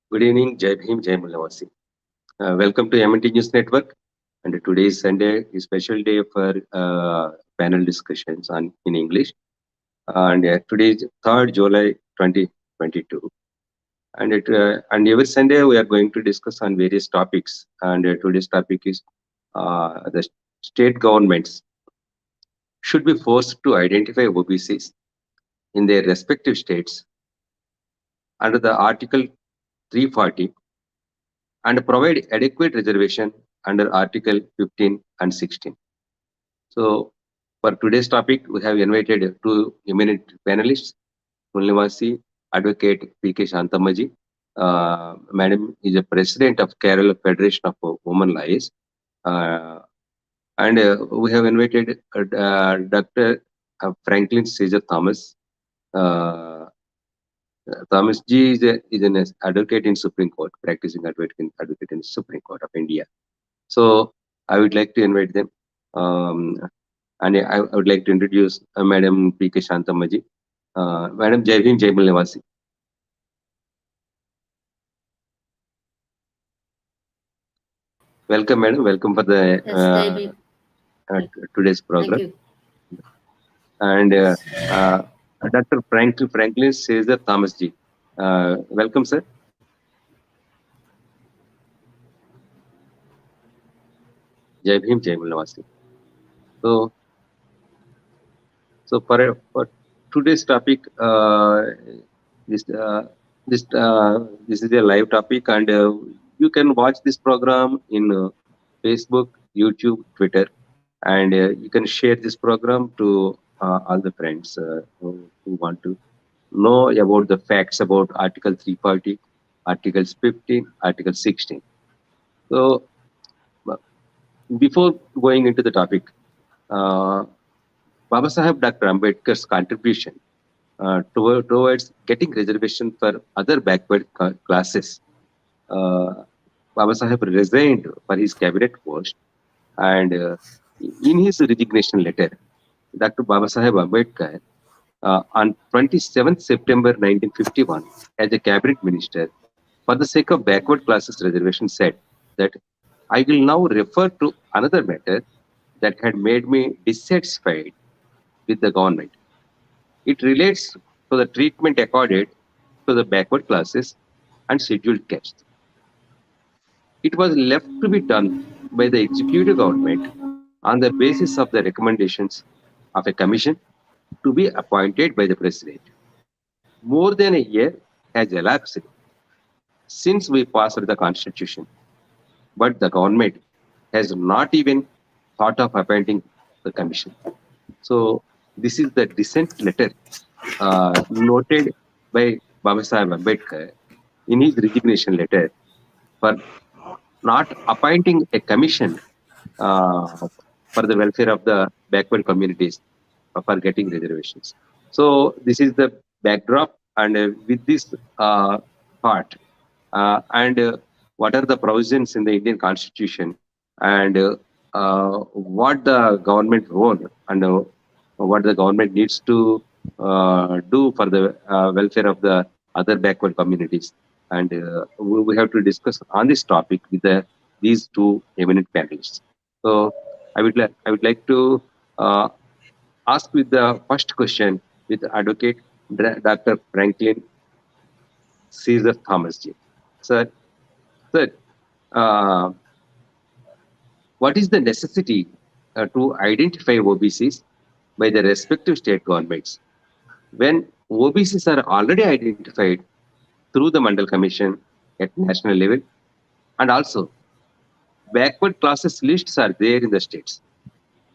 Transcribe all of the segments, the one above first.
Good evening, Jai Bhim, Jai Mullavasi. Welcome to MNT News Network. And today is Sunday, a special day for panel discussions in English. And today is 3rd July 2022. And every Sunday we are going to discuss on various topics. And today's topic is the state governments should be forced to identify OBCs in their respective states under the Article 340 and provide adequate reservation under Article 15 and 16. So, for today's topic, we have invited two eminent panelists, Mulnivasi, Advocate P K Santhamma. Madam is a president of Kerala Federation of Women Lawyers. And we have invited Dr. Franklin Caesar Thomas. Thomas G is an advocate in Supreme Court, practicing advocate in Supreme Court of India. So I would like to invite them, and I would like to introduce Madam P K Santhamma. Madam Jai Bhim, Jai Mulnivasi. Welcome, Madam. Welcome for the today's program. Thank you. And Dr. Franklin Caesar Thomas G. Welcome, sir. Jai Bhim, Jai Mulnivasi. So for today's topic, this is a live topic, and you can watch this program in Facebook, YouTube, Twitter, and you can share this program to all the friends who want to know about the facts about Article 340, Articles 15, Article 16. So before going into the topic, Baba Saheb Dr. Ambedkar's contribution towards getting reservation for other backward classes. Baba Saheb resigned for his cabinet post, and in his resignation letter, Dr. Baba Saheb Ambedkar, on 27th September 1951, as a cabinet minister, for the sake of backward classes reservation, said that I will now refer to another matter that had made me dissatisfied with the government. It relates to the treatment accorded to the backward classes and scheduled castes. It was left to be done by the executive government on the basis of the recommendations of a commission to be appointed by the president. More than a year has elapsed since we passed the constitution, but the government has not even thought of appointing the commission. So this is the dissent letter noted by Baba Saheb Ambedkar in his resignation letter for not appointing a commission for the welfare of the backward communities for getting reservations. So this is the backdrop, and with this part, and what are the provisions in the Indian Constitution, and what the government role and what the government needs to do for the welfare of the other backward communities. And we have to discuss on this topic with these two eminent panelists. So I would like to ask with the first question with Advocate Dr. Franklin Caesar Thomas G. Sir, what is the necessity to identify OBCs by the respective state governments when OBCs are already identified through the Mandal Commission at national level, and also backward classes lists are there in the states?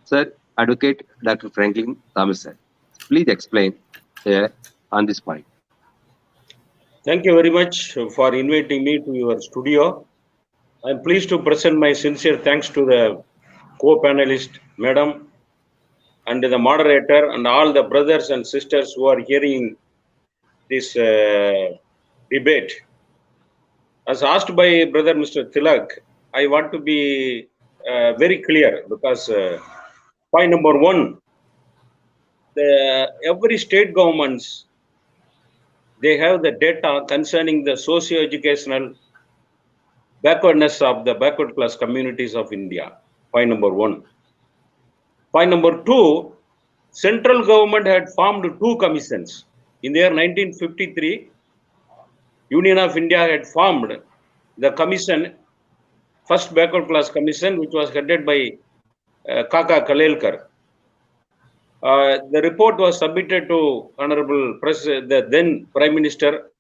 Sir, Advocate Dr. Franklin Thomas, sir, please explain on this point. Thank you very much for inviting me to your studio. I am pleased to present my sincere thanks to the co-panelist, Madam, and the moderator, and all the brothers and sisters who are hearing this debate. As asked by Brother Mr. Tilak, I want to be very clear, because point number one, every state governments they have the data concerning the socio-educational backwardness of the backward class communities of India. Point number 1. Point number 2, central government had formed 2 commissions. In the year 1953, Union of India had formed the commission, first backward class commission, which was headed by Kaka Kalelkar. The report was submitted to Honorable the then Prime Minister,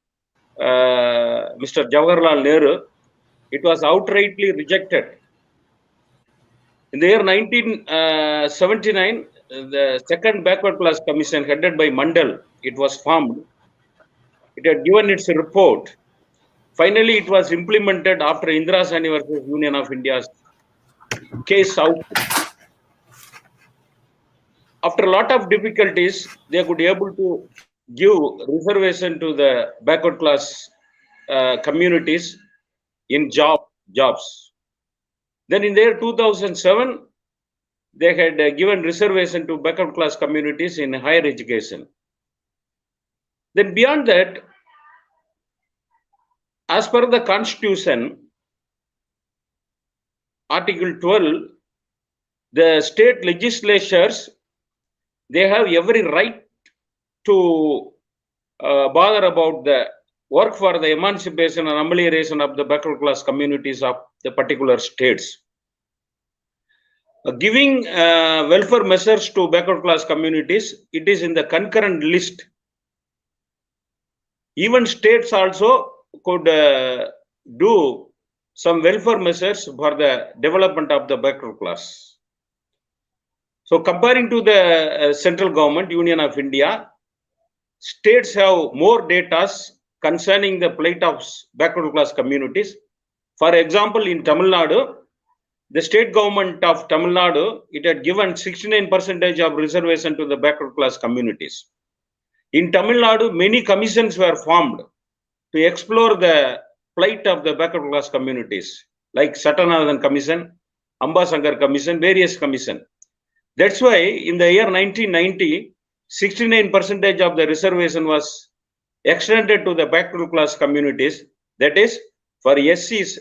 Mr. Jawaharlal Nehru. It was outrightly rejected. In the year 1979, the second backward class commission headed by Mandal, it was formed. It had given its report. Finally, it was implemented after Indira Sani versus Union of India's case out. After a lot of difficulties, they could be able to give reservation to the backward class communities in jobs. Then in the year 2007, they had given reservation to backward class communities in higher education. Then beyond that, as per the Constitution, Article 12, the state legislatures, they have every right to bother about the work for the emancipation and amelioration of the backward class communities of the particular states. Giving welfare measures to backward class communities, it is in the concurrent list. Even states also could do some welfare measures for the development of the backward class. So comparing to the central government, Union of India, states have more data concerning the plight of backward class communities. For example, in Tamil Nadu, the state government of Tamil Nadu, it had given 69% of reservation to the backward class communities. In Tamil Nadu, many commissions were formed to explore the plight of the backward class communities, like Satanathan Commission, Ambasankar Commission, various commissions. That's why in the year 1990, 69% of the reservation was extended to the backward class communities. That is, for SCs,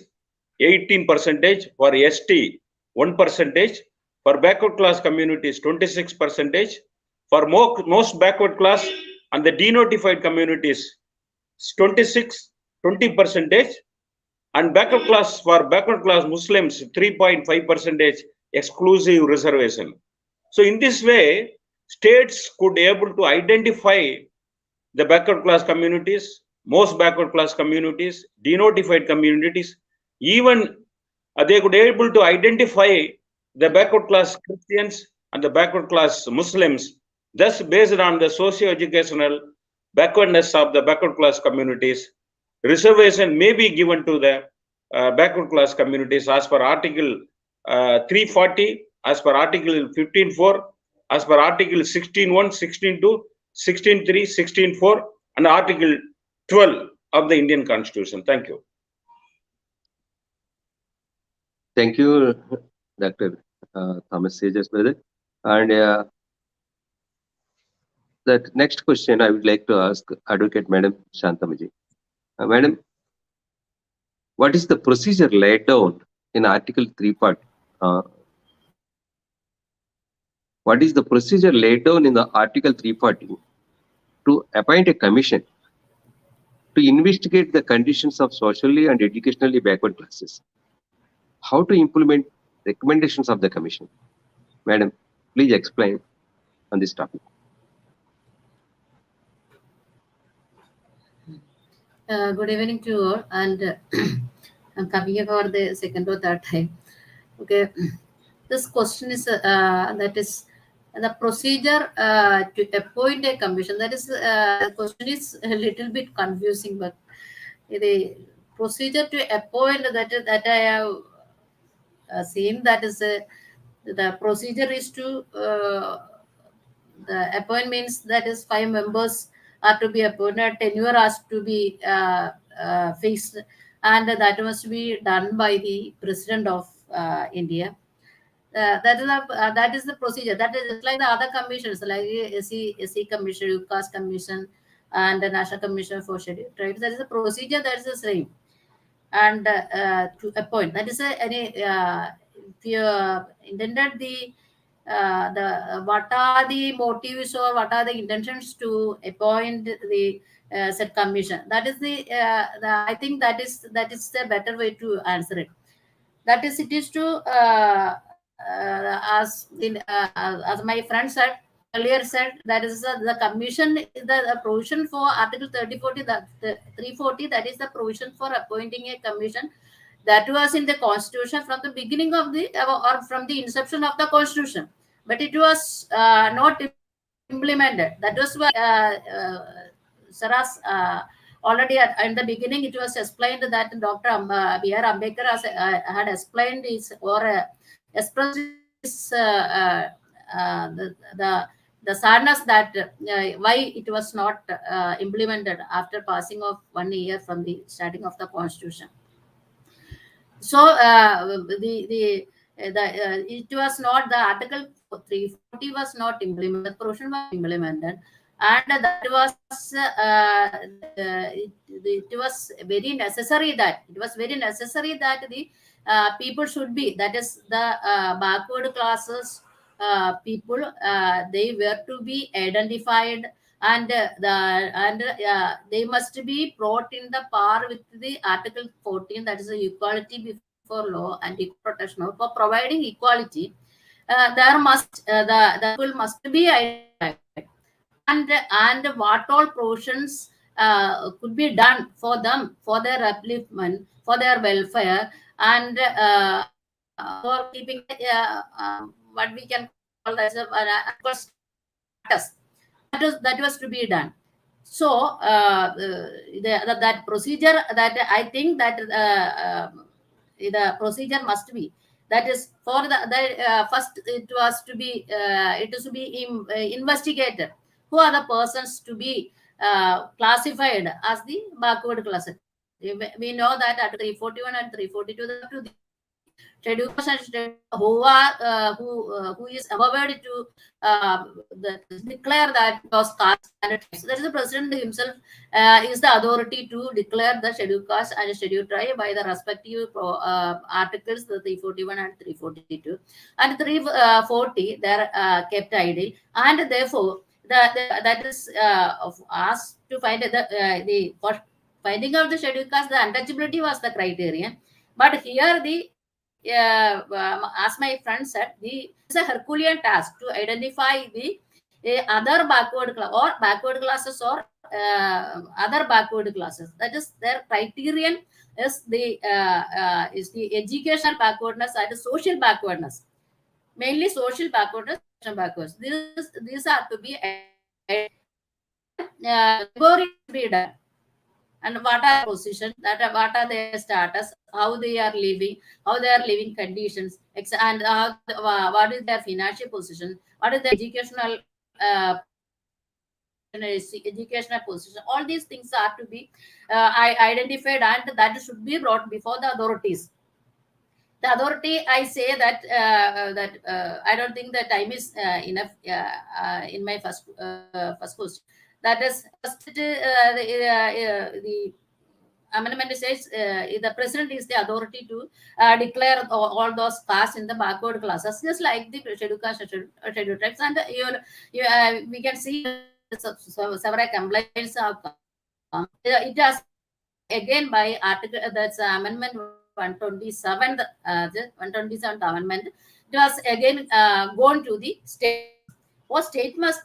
18%, for ST, 1%, for backward class communities, 26%, for most backward class and the denotified communities, 20%, and backward class for backward class Muslims, 3.5% exclusive reservation. So in this way, states could be able to identify the backward class communities, most backward class communities, denotified communities, even they could be able to identify the backward class Christians and the backward class Muslims. Thus, based on the socio-educational backwardness of the backward class communities, reservation may be given to the backward class communities as per Article 340, as per Article 15.4, as per Article 16.1, 16.2, 16.3, 16.4, and Article 12 of the Indian Constitution. Thank you. Thank you, Dr. Thomas Sages, brother. And the next question I would like to ask Advocate Madam Santhamma. Madam, what is the procedure laid down in Article 340? What is the procedure laid down in the Article 340 to appoint a commission to investigate the conditions of socially and educationally backward classes? How to implement recommendations of the commission? Madam, please explain on this topic. Good evening to you all, and I'm coming here for the second or third time. Okay, this question is that is the procedure to appoint a commission. That is, the question is a little bit confusing, but the procedure to appoint that I have seen, that is the procedure is to the appoint means that is 5 members are to be appointed, tenure has to be fixed, and that must be done by the President of India. That is the procedure. That is just like the other commissions, like SC Commission, UCAS Commission, and the National Commission for Scheduled Tribes. That is a procedure that is the same. And to appoint, that is if you intended the what are the motives or what are the intentions to appoint the said commission. That is the I think that is the better way to answer it. That is, it is to as my friend said earlier said, that is the commission, the provision for Article 3040, the 340, that is the provision for appointing a commission that was in the Constitution from the beginning of the or from the inception of the Constitution, but it was not implemented. That was why Saras already in the beginning it was explained that Dr. B. R. Ambedkar had explained his or expressed his, the sadness that why it was not implemented after passing of 1 year from the starting of the Constitution. So it was not, the Article 340 was not implemented, the provision was implemented, and that was it was very necessary that the people should be, that is the backward classes people, they were to be identified, and they must be brought in the par with the Article 14, that is the equality before law and equal protection. For providing equality, there must the people must be identified, and what all provisions could be done for them, for their upliftment, for their welfare, and for keeping what we can call as a status. That was to be done. So that procedure, that I think that the procedure must be, that is for the first it was to be investigated who are the persons to be classified as the backward classes. We know that at 341 and 342 to the scheduled who is empowered to declare that those castes and tribes. That is the president himself is the authority to declare the scheduled caste and scheduled tribe by the respective articles, the 341 and 342, and 340 they are kept idle, and therefore that is asked to find the for finding out the scheduled caste, the untouchability was the criterion, but here the as my friend said, it's a Herculean task to identify the other backward classes or other backward classes. That is, their criterion is the educational backwardness and social backwardness, mainly social backwardness. These are to be done. And what are position, what are their status, how they are living, how their living conditions, and what is their financial position, what is the educational position. All these things are to be identified, and that should be brought before the authorities. The authority, I say that I don't think the time is enough in my first question. That is, first, the amendment says the president is the authority to declare all those castes in the backward classes, just like the scheduled caste, scheduled tribes, and we can see several complaints have come. It has again by article, that's amendment 127, the 127th amendment. It was again gone to the state. What state must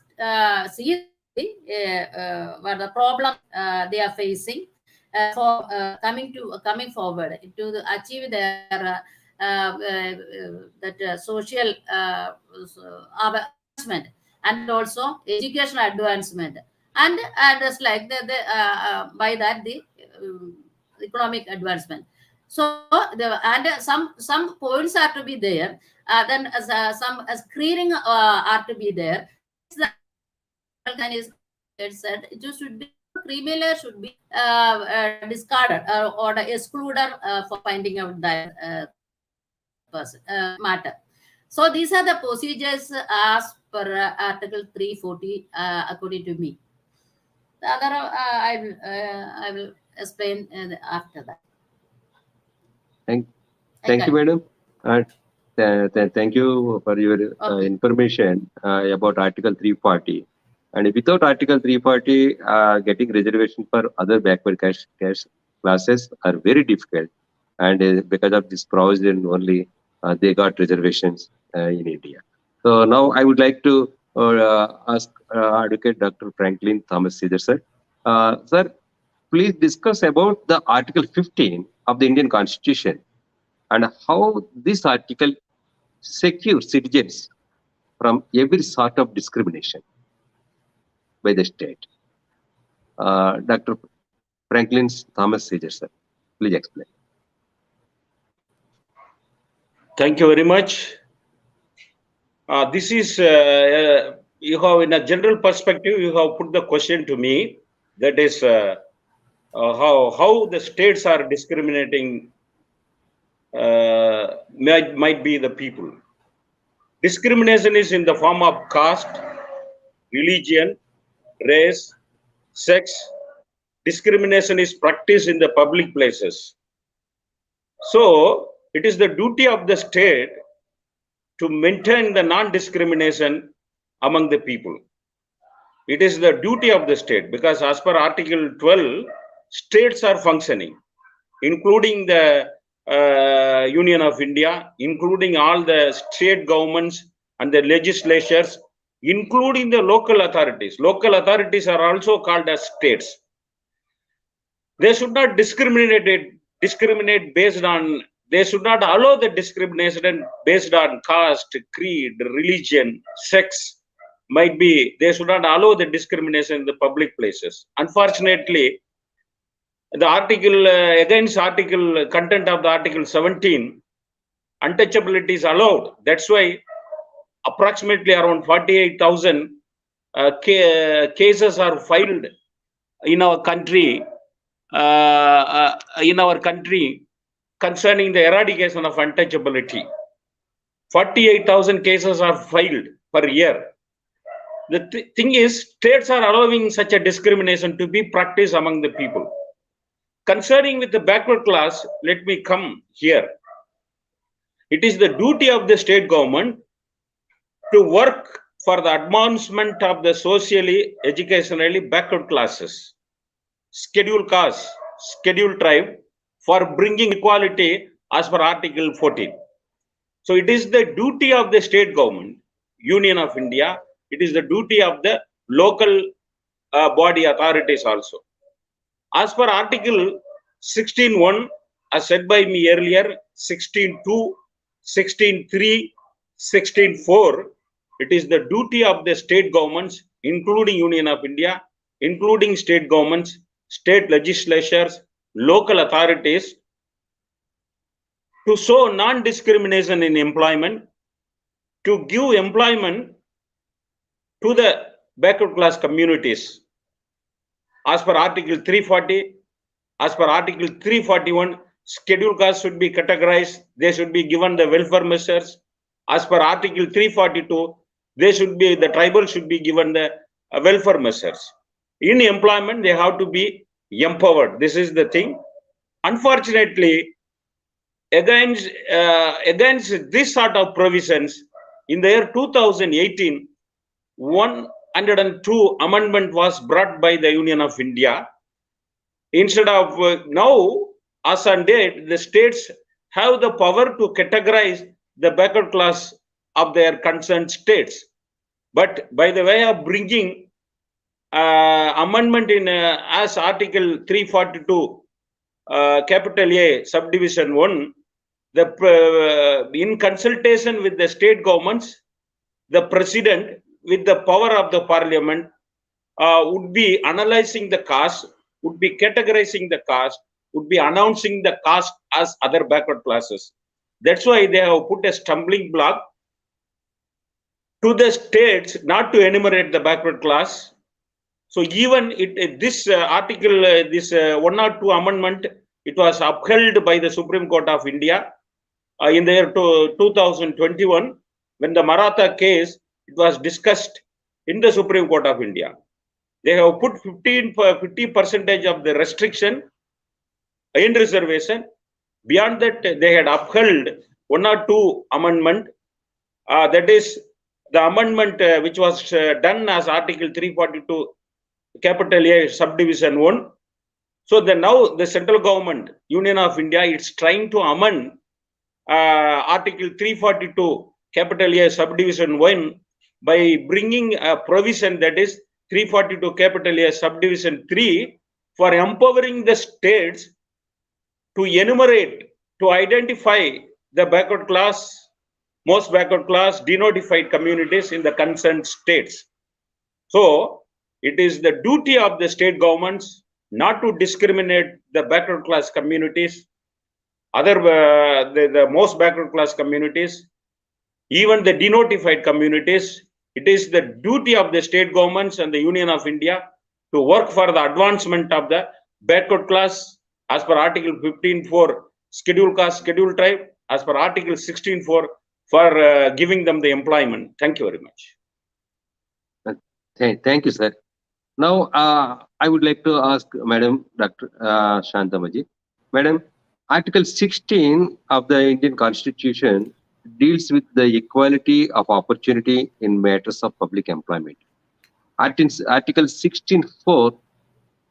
see what the problem they are facing for coming forward to achieve their that social advancement, and also educational advancement, and just like by that the economic advancement. So some points are to be there. Then some screening are to be there. It said it should be criminal should be discarded or excluded for finding out that person matter. So these are the procedures as per Article 340 according to me. The other I will explain after that. Thank you, madam. Thank you for your information about Article 340. And without Article 340, getting reservation for other backward caste classes are very difficult. And because of this provision only, they got reservations in India. So now I would like to ask Advocate Dr. Franklin Thomas Caesar, sir. Sir, please discuss about the Article 15 of the Indian Constitution and how this article secures citizens from every sort of discrimination by the state. Dr. Franklin Thomas Caesar, sir, please explain. Thank you very much. This is, you have in a general perspective, you have put the question to me, that is how the states are discriminating might be the people. Discrimination is in the form of caste, religion, race, sex. Discrimination is practiced in the public places. So it is the duty of the state to maintain the non-discrimination among the people. It is the duty of the state, because as per Article 12, states are functioning, including the Union of India, including all the state governments and the legislatures, including the local authorities. Local authorities are also called as states. They should not discriminate based on, they should not allow the discrimination based on caste, creed, religion, sex. Might be, they should not allow the discrimination in the public places. Unfortunately, the article against article content of the Article 17, untouchability is allowed. That's why approximately around 48,000 cases are filed in our country. Concerning the eradication of untouchability. 48,000 cases are filed per year. The thing is, states are allowing such a discrimination to be practiced among the people. Concerning with the backward class, let me come here. It is the duty of the state government to work for the advancement of the socially, educationally backward classes, scheduled caste, scheduled tribe, for bringing equality as per Article 14. So it is the duty of the state government, Union of India, it is the duty of the local body authorities also. As per Article 16.1, as said by me earlier, 16.2, 16.3, 16.4, it is the duty of the state governments, including Union of India, including state governments, state legislatures, local authorities, to show non-discrimination in employment, to give employment to the backward class communities. As per Article 340, as per Article 341, scheduled castes should be categorized, they should be given the welfare measures. As per Article 342, they should be, the tribal should be given the welfare measures. In employment, they have to be empowered. This is the thing. Unfortunately, against this sort of provisions, in the year 2018, 102 amendment was brought by the Union of India. Instead of now, as on date, the states have the power to categorize the backward class of their concerned states. But by the way of bringing amendment in as Article 342, capital A, subdivision 1, in consultation with the state governments, the president with the power of the parliament would be analyzing the caste, would be categorizing the caste, would be announcing the caste as other backward classes. That's why they have put a stumbling block to the states not to enumerate the backward class. So even this article, this 102 amendment, it was upheld by the Supreme Court of India in the year 2021, when the Maratha case, it was discussed in the Supreme Court of India. they have put 50% of the restriction in reservation. Beyond that, they had upheld one or two amendment. That is the amendment which was done as Article 342, capital A, subdivision 1. So now the central government, Union of India, it's trying to amend Article 342, capital A, subdivision 1 by bringing a provision, that is 342, capital A, subdivision 3, for empowering the states to enumerate, to identify the backward class, most backward class, denotified communities in the concerned states. So it is the duty of the state governments not to discriminate the backward class communities, the most backward class communities, even the denotified communities. It is the duty of the state governments and the Union of India to work for the advancement of the backward class as per Article 15.4, scheduled caste, scheduled tribe, as per Article 16.4, for giving them the employment. Thank you very much. Thank you, sir. Now, I would like to ask Madam Dr. Santhamma. Madam, Article 16 of the Indian Constitution deals with the equality of opportunity in matters of public employment. Article 16.4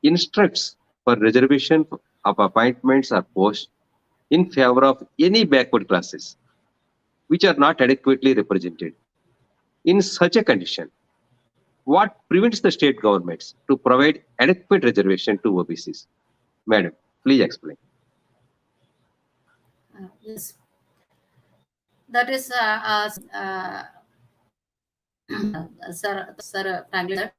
instructs for reservation of appointments or posts in favor of any backward classes which are not adequately represented. In such a condition, what prevents the state governments to provide adequate reservation to OBCs? Madam, please explain. Yes, that is, Sir Franklin,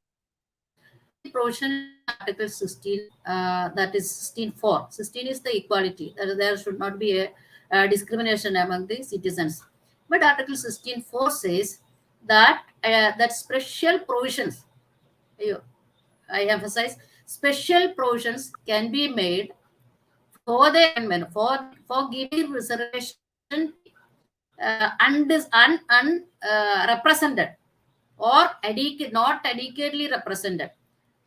the provision in Article 16, that is 16.4. 16 is the equality. There should not be a discrimination among the citizens. But Article 16.4 says that that special provisions, I emphasize, special provisions can be made for the amendment, for giving reservation unrepresented or not adequately represented.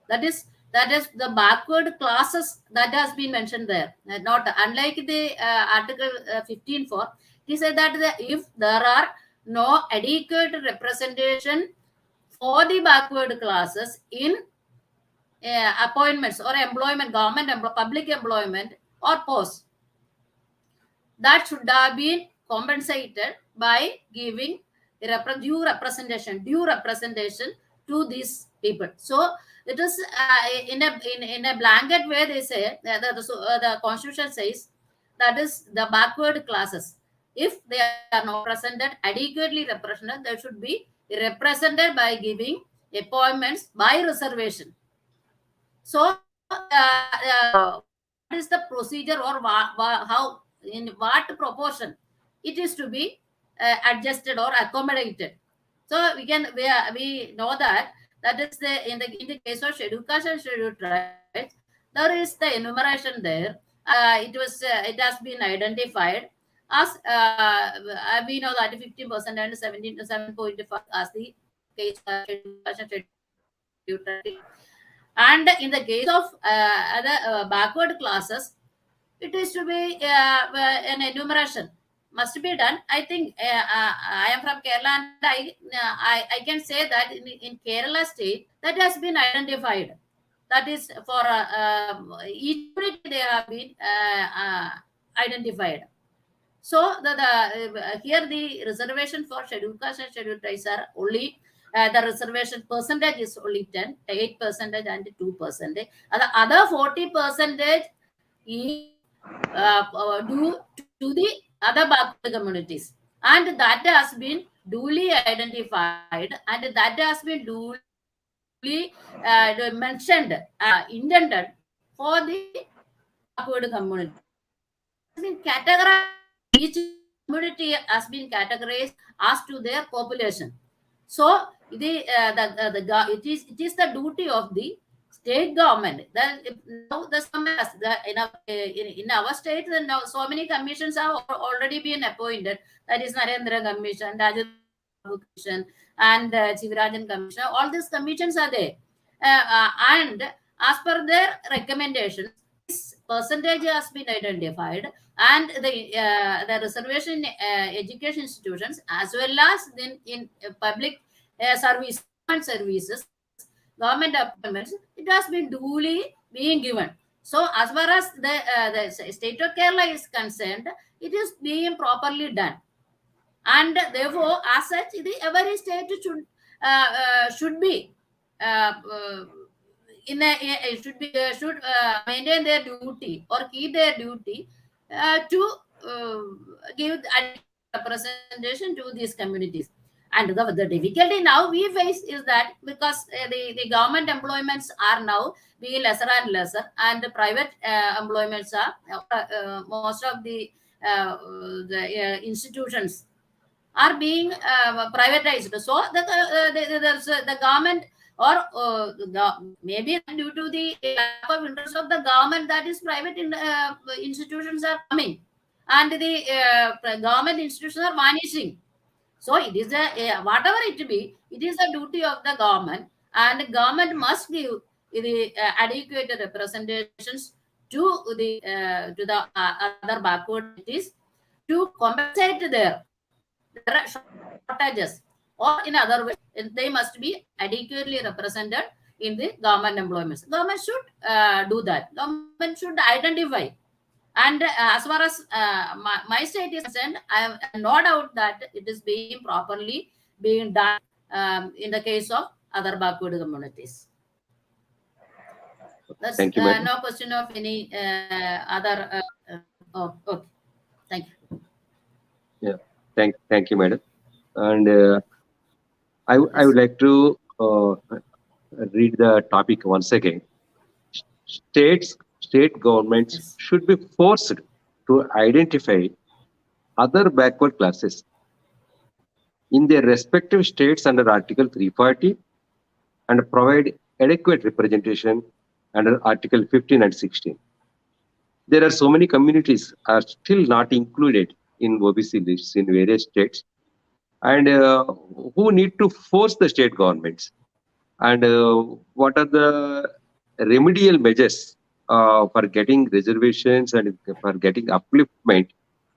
That is the backward classes that has been mentioned there. Not unlike the Article 15.4, it is said that if there are no adequate representation for the backward classes in appointments or employment, government public employment or posts, that should have been compensated by giving due representation to these people. So it is in a blanket way they say the Constitution says that is the backward classes, if they are not represented, adequately represented, they should be represented by giving appointments by reservation. So what is the procedure, or how, in what proportion it is to be adjusted or accommodated? So we know that is in the case of scheduled caste and scheduled tribes, there is the enumeration there. It has been identified as we know that 15% and 7.5 as the case of scheduled caste and scheduled tribes. And in the case of other backward classes, it is to be an enumeration must be done. I think I am from Kerala, and I can say that in Kerala state that has been identified. That is for each unit they have been identified. So here the reservation for scheduled caste and scheduled tribes are only the reservation percentage is only 8% and 2%. The other 40% is due to the other backward communities, and that has been duly identified, and that has been duly mentioned, intended for the backward community. Has been categorized. Each community has been categorized as to their population. So it is the duty of the state government. Now in our state, now so many commissions have already been appointed. That is Narendra Commission, Rajat Commission, and Chivarajan Commission. All these commissions are there. and as per their recommendations, this percentage has been identified, and the reservation education institutions as well as in public services, government appointments, it has been duly being given. So as far as the state of Kerala is concerned, it is being properly done, and therefore as such every state should be uh, uh, should maintain their duty or keep their duty to give representation to these communities. And the difficulty now we face is that because the government employments are now being lesser and lesser, and the private employments are most of the institutions are being privatized. So the government, or maybe due to the lack of interest of the government, that is private institutions are coming, and the government institutions are vanishing. So it is whatever it be, it is a duty of the government, and the government must give the adequate representations to the other backward communities to compensate their shortages, or in other ways they must be adequately represented in the government employments. Government should do that. Government should identify. And as far as my state is concerned, I have no doubt that it is being properly being done in the case of other backward communities. That's Thank you, madam. no question of any other. Okay. Thank you. Yeah, thank you, madam. And I would like to read the topic once again. State governments Yes. should be forced to identify other backward classes in their respective states under Article 340 and provide adequate representation under Article 15 and 16. There are so many communities are still not included in OBC lists in various states, and who need to force the state governments, and what are the remedial measures for getting reservations and for getting upliftment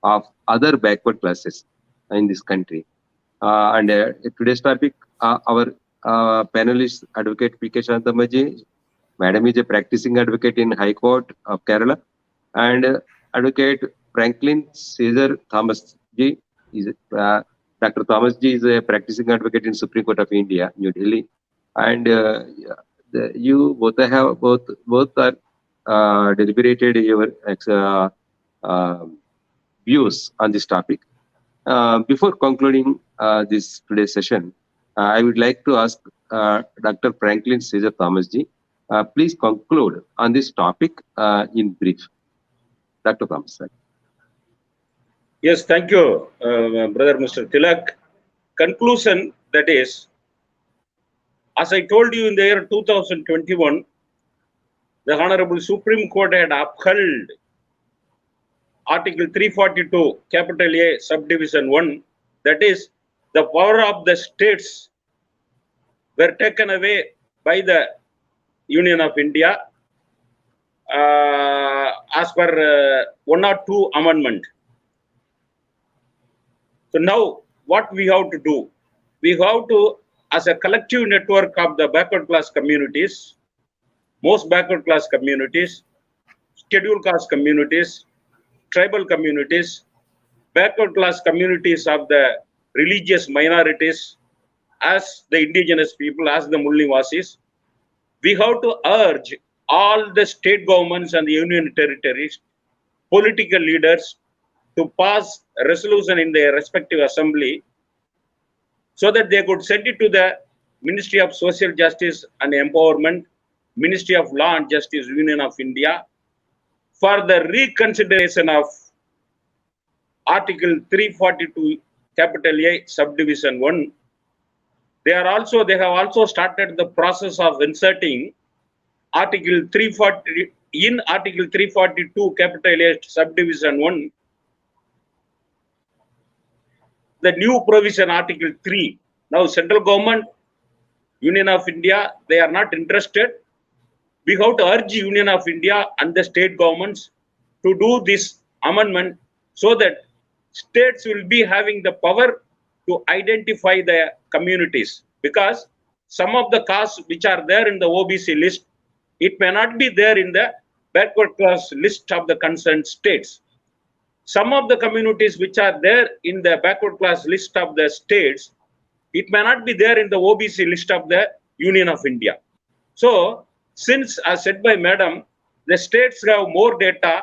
of other backward classes in this country. And today's topic, our panelist, Advocate P K Santhamma ji. Madam is a practicing advocate in High Court of Kerala, and Advocate Franklin Caesar Thomas ji is Dr. Thomas ji is a practicing advocate in Supreme Court of India, New Delhi, and you both are deliberated your views on this topic. Before concluding this today's session, I would like to ask Dr. Franklin Caesar Thomas ji, please conclude on this topic in brief. Dr. Thomas, sir. Yes, thank you, brother Mr. Tilak. Conclusion, that is, as I told you, in the year 2021, the Honorable Supreme Court had upheld Article 342, capital A, subdivision 1, that is, the power of the states were taken away by the Union of India as per 102 amendment. So now what we have to do? We have to, as a collective network of the backward class communities, most backward class communities, scheduled caste communities, tribal communities, backward class communities of the religious minorities, as the indigenous people, as the Mullivasis, we have to urge all the state governments and the union territories, political leaders, to pass a resolution in their respective assembly so that they could send it to the Ministry of Social Justice and Empowerment, Ministry of Law and Justice, Union of India, for the reconsideration of Article 342, capital A, subdivision 1. They have also started the process of inserting Article 340 in Article 342, capital A, subdivision 1, the new provision, Article 3. Now, central government Union of India, they are not interested. We have to urge Union of India and the state governments to do this amendment so that states will be having the power to identify the communities, because some of the castes which are there in the OBC list, it may not be there in the backward class list of the concerned states. Some of the communities which are there in the backward class list of the states, it may not be there in the OBC list of the Union of India. So, since as said by Madam, the states have more data,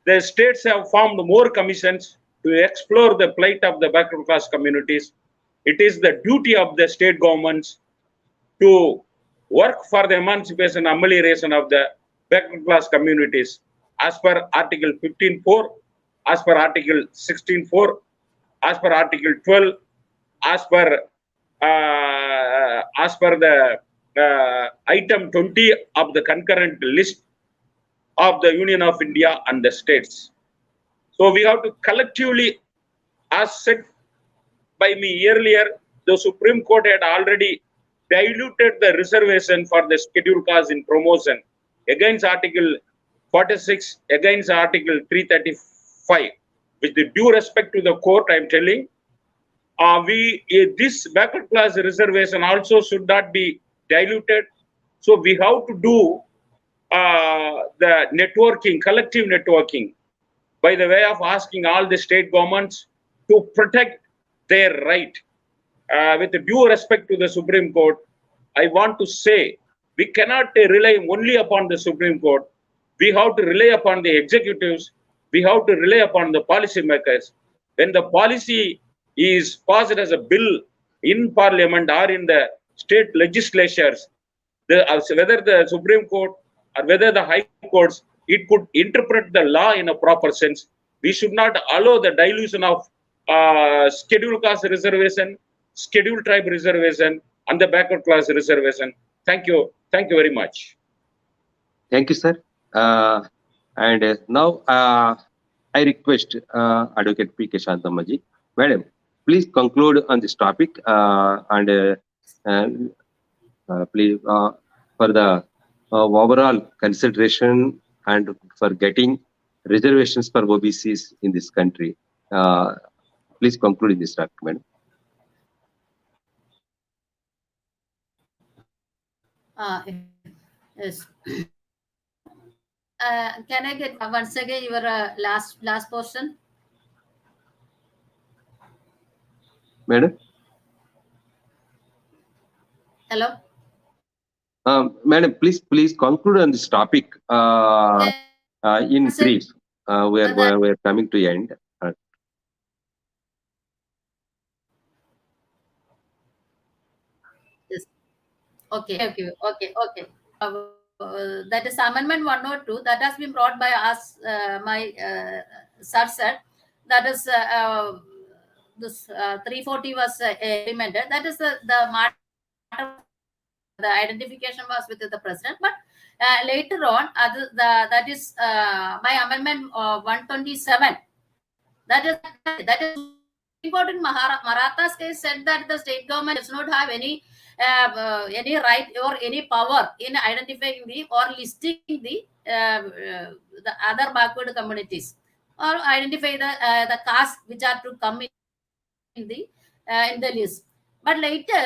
the states have formed more commissions to explore the plight of the backward class communities. It is the duty of the state governments to work for the emancipation and amelioration of the backward class communities as per Article 15.4, as per Article 16.4, as per Article 12, as per the item 20 of the concurrent list of the Union of India and the states. So we have to collectively, as said by me earlier, the Supreme Court had already diluted the reservation for the scheduled caste in promotion against Article 46, against Article 335. With the due respect to the court, I am telling, this backward class reservation also should not be diluted. So we have to do the networking, collective networking, by the way of asking all the state governments to protect their right. With due respect to the Supreme Court, I want to say we cannot rely only upon the Supreme Court. We have to rely upon the executives. We have to rely upon the policy makers. When the policy is passed as a bill in Parliament or in the state legislatures, whether the Supreme Court or whether the High Courts, it could interpret the law in a proper sense. We should not allow the dilution of scheduled caste reservation, scheduled tribe reservation, and the backward class reservation. Thank you. Thank you very much. Thank you, sir. Now I request Advocate P K Santhamma ji. Madam, please conclude on this topic please for the overall consideration and for getting reservations for OBCs in this country. Please conclude in this document. Yes. Can I get once again your last portion? Madam? Hello? Madam, please conclude on this topic in brief. We are coming to the end. Yes. Okay. That is Amendment 102 that has been brought by us, my sir said. That is this 340 was implemented. That is the matter. The identification was with the president, but later on, that is my Amendment 127. That is important. Maratha's case said that the state government does not have any right or any power in identifying the or listing the other backward communities or identify the caste which are to come in the list. But later,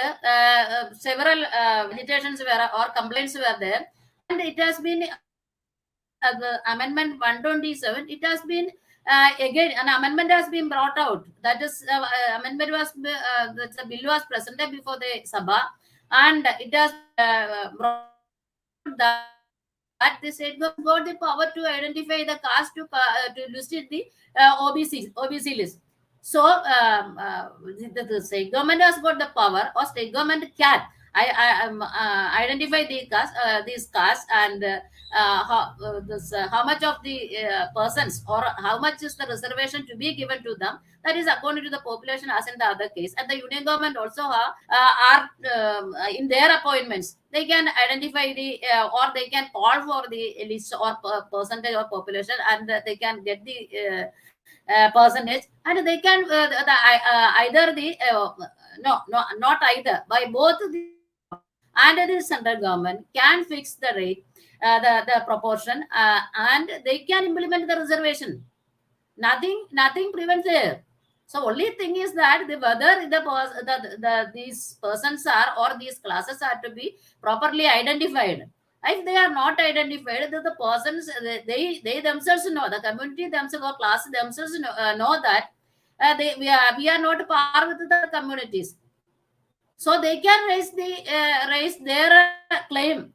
several agitations or complaints were there, and it has been the Amendment 127. It has been again an amendment has been brought out. That is, amendment was the bill was presented before the Sabha, and it has brought that the state government got the power to identify the caste to list in the OBC list. So the state government has got the power, or state government can identify these castes and how much of the persons or how much is the reservation to be given to them. That is according to the population, as in the other case. And the union government also are in their appointments. They can identify the or they can call for the list or percentage of population, and they can get the percentage, and they can either the not either, by both the and the central government can fix the rate, the proportion, and they can implement the reservation. Nothing prevents there. So only thing is that whether these persons are or these classes are to be properly identified. If they are not identified, the persons they themselves know, the community themselves or class themselves know that we are not par with the communities. So they can raise their claim.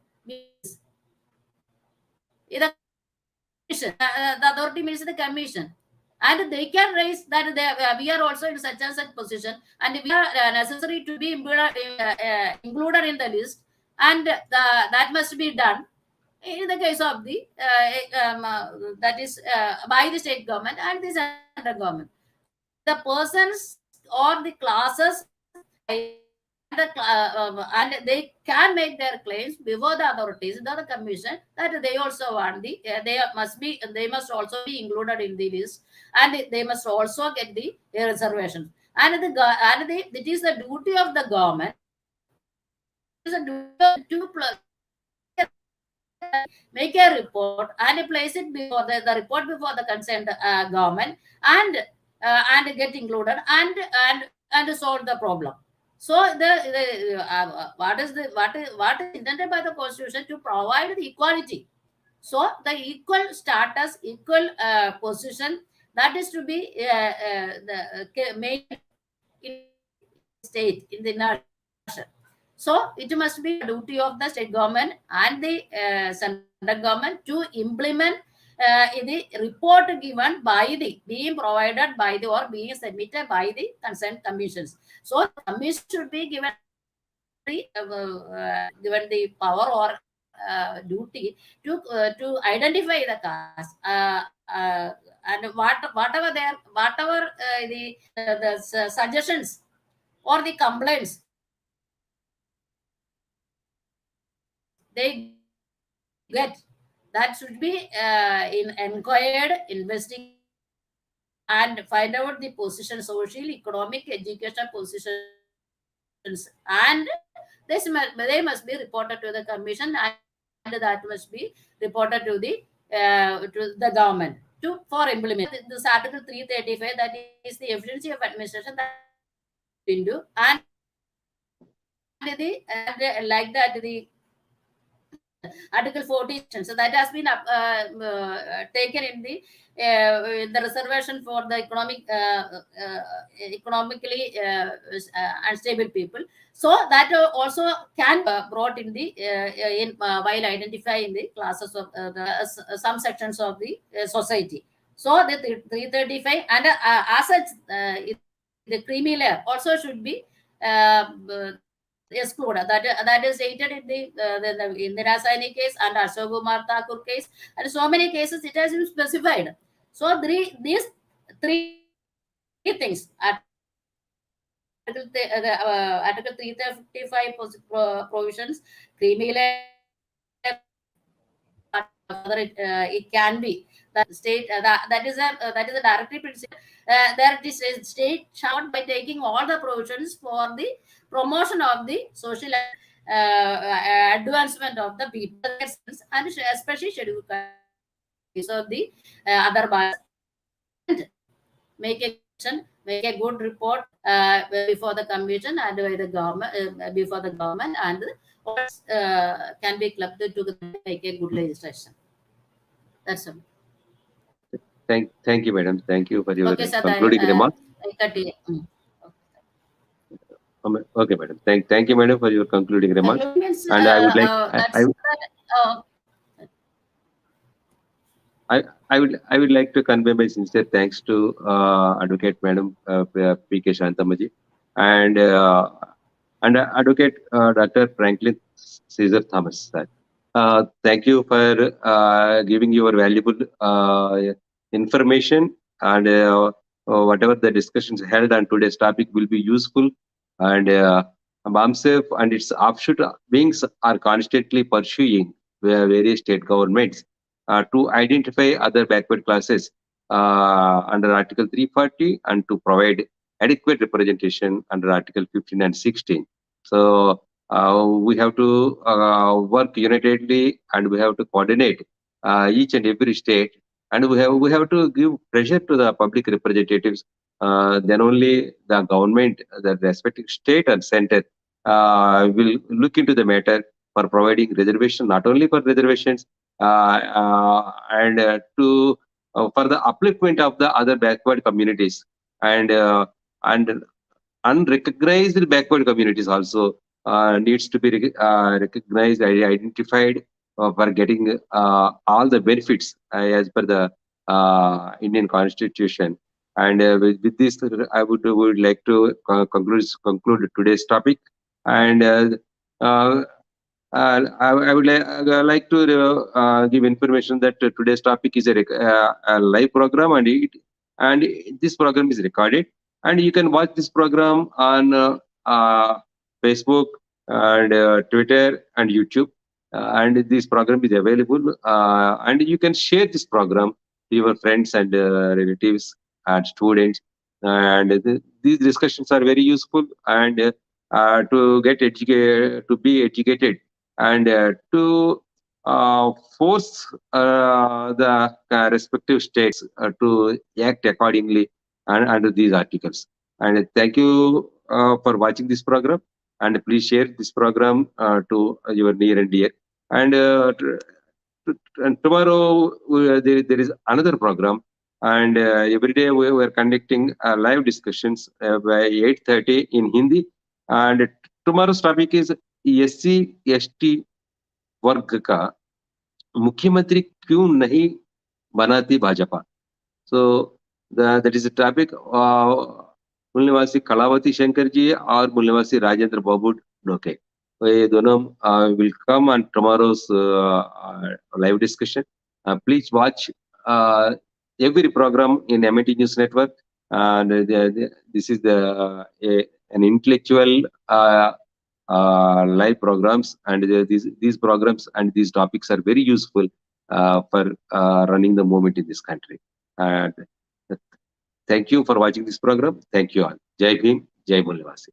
The authority means the commission, and they can raise that we are also in such and such position, and we are necessary to be included in the list, and that must be done in the case of the that is by the state government and the central government. The persons or the classes and they can make their claims before the authorities, the commission, that they also want they must also be included in the list, and they must also get the reservation. And it is the duty of the government to make a report and place it before the report before the concerned government, and get included and solve the problem. So what is intended by the constitution to provide the equality. So the equal status, equal position, that is to be made in the state, in the nation. So it must be the duty of the state government and the central government to implement the report given by being provided by the or being submitted by the concerned commissions. So the commission should be given the power or duty to identify the cause, and whatever the suggestions or the complaints they get, that should be inquired, investigated, and find out the position, social, economic, educational positions, and they must be reported to the commission, and that must be reported to the government for implementation. This Article 335, that is the efficiency of administration, that into, and like that the Article 40, so that has been taken in the reservation for the economically unstable people. So that also can brought in while identifying the classes of some sections of the society. So the 335, and as such the creamy layer also should be excluded. That is stated in the Rasani case and Ashok Kumar Thakur case, and so many cases it has been specified. So these three things, Article 355 provisions, creamy layer, it can be that state that is a directive principle. There it is state shall by taking all the provisions for the promotion of the social advancement of the people, and especially scheduled castes of the other bars, and make a good report before the commission and by the government, before the government, and can be clubbed to make a good legislation. That's all. Thank you, madam. Thank you for your Okay, sir, concluding remarks. Okay, madam. Thank you, madam, for your concluding remarks. And I would like I would like to convey my sincere thanks to Advocate Madam P K Santhamma ji and Advocate Dr. Franklin Caesar Thomas, sir. Thank you for giving your valuable information, and whatever the discussions held on today's topic will be useful. And BAMSEF and its offshoot wings are constantly pursuing various state governments to identify other backward classes under Article 340 and to provide adequate representation under Article 15 and 16. So we have to work unitedly, and we have to coordinate each and every state, and we have to give pressure to the public representatives. Then only the government, the respective state and center, will look into the matter for providing reservation, not only for reservations, and to for the upliftment of the other backward communities, and unrecognized backward communities also needs to be recognized, identified for getting all the benefits as per the Indian Constitution. And with this, I would like to conclude today's topic. And I would like to give information that today's topic is a live program, and this program is recorded, and you can watch this program on Facebook and Twitter and YouTube, and this program is available, and you can share this program to your friends and relatives and students, and these discussions are very useful, and to get educated, to be educated, and to force the respective states to act accordingly under these articles. And thank you for watching this program, and please share this program to your near and dear. And, and tomorrow there is another program, and every day we are conducting live discussions by 8:30 in Hindi. And tomorrow's topic is SC ST वर्ग का मुख्यमंत्री क्यों नहीं बनाती Bhajpa. So that is a topic. मूल्यवासी Kalavati Shankar ji और मूल्यवासी राजेंद्र बाबू डोके, ये दोनों will come on tomorrow's live discussion. Please watch every program in MNT News Network. And this is an intellectual live programs, and these programs and these topics are very useful for running the movement in this country. And thank you for watching this program. Thank you all. Jai Bhim, Jai Mulivasi.